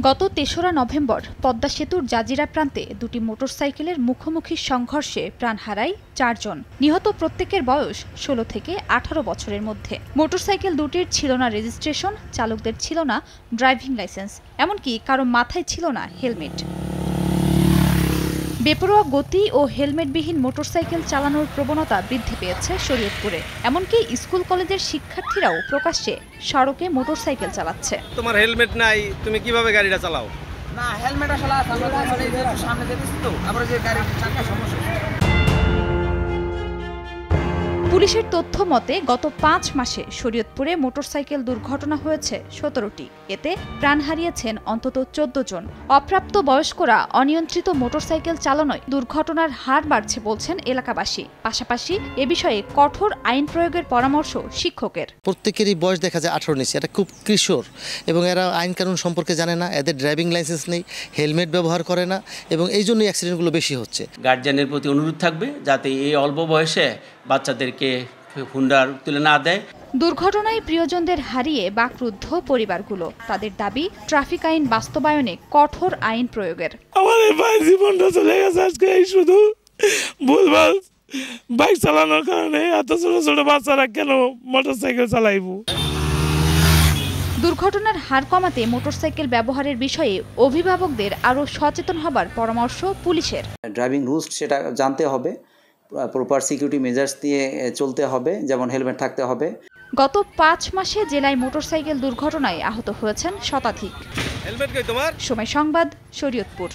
গত ৩রা নভেম্বর পদ্মা সেতুর জাজিরা প্রান্তে দুটি মোটরসাইকেলের মুখোমুখি সংঘর্ষে প্রাণ হারায় ৪ জন। নিহত প্রত্যেকের বয়স ১৬ থেকে ১৮ বছরের মধ্যে। মোটরসাইকেল দুটির ছিল না রেজিস্ট্রেশন, চালকদের ছিল না ড্রাইভিং লাইসেন্স, এমনকি কারো মাথায় ছিল না হেলমেট। বেপরোয়া গতি ও হেলমেটবিহীন মোটরসাইকেল চালানোর প্রবণতা বৃদ্ধি পেয়েছে শরীয়তপুরে। এমনকি স্কুল কলেজের শিক্ষার্থীরাও প্রকাশ্যে সড়কে মোটরসাইকেল চালাচ্ছে। তোমার হেলমেট নাই, তুমি কিভাবে গাড়িটা চালাও? না, হেলমেট আসলে সামনে যেতেছি তো, আবার যে গাড়ির চাকা সমস্যা। পুলিশের তথ্য মতে গত ৫ মাসে শরীয়তপুরে মোটরসাইকেল দুর্ঘটনা হয়েছে ১৭টি। এতে প্রাণ হারিয়েছেন অন্তত ১৪ জন। অপ্রাপ্ত বয়স্করা অনিয়ন্ত্রিত মোটরসাইকেল চালানোয় দুর্ঘটনার হার বাড়ছে বলছেন এলাকাবাসী। পাশাপাশি এ বিষয়ে কঠোর আইন প্রয়োগের পরামর্শ শিক্ষকের। প্রত্যেকেরই বয়স দেখা যায় ১৮ নিচে। এটা খুব কিশোর এবং এরা আইন কানুন সম্পর্কে জানে না, এদের ড্রাইভিং লাইসেন্স নেই, হেলমেট ব্যবহার করে না এবং এই জন্যই অ্যাক্সিডেন্টগুলো বেশি হচ্ছে। গার্জিয়ানের প্রতি অনুরোধ থাকবে যাতে এই অল্প বয়সে বাচ্চাদেরকে হুন্ডার তুলে না দেয়। দুর্ঘটনায় প্রিয়জনদের হারিয়ে বাকরুদ্ধ পরিবারগুলো। তাদের দাবি ট্রাফিক আইন বাস্তবায়নে কঠোর আইন প্রয়োগের। আমাদের ভাই জীবনটা চলে গেছে আজকে এই শুধু ভুলভাল বাইক চালানোর কারণে। এত ছোট ছোট বাচ্চারা কেন মোটরসাইকেল চালাইব? দুর্ঘটনার হার কমাতে মোটরসাইকেল ব্যবহারের বিষয়ে অভিভাবকদের আরও সচেতন হবার পরামর্শ পুলিশের। ড্রাইভিং রুলস সেটা জানতে হবে, প্রপার সিকিউরিটি মেজার্স দিয়ে চলতে হবে, যেমন হেলমেট থাকতে হবে। গত ৫ মাসে জেলায় মোটরসাইকেল দুর্ঘটনায় আহত হয়েছেন শতাধিক। হেলমেট কই তোমার? সময় সংবাদ, শরীয়তপুর।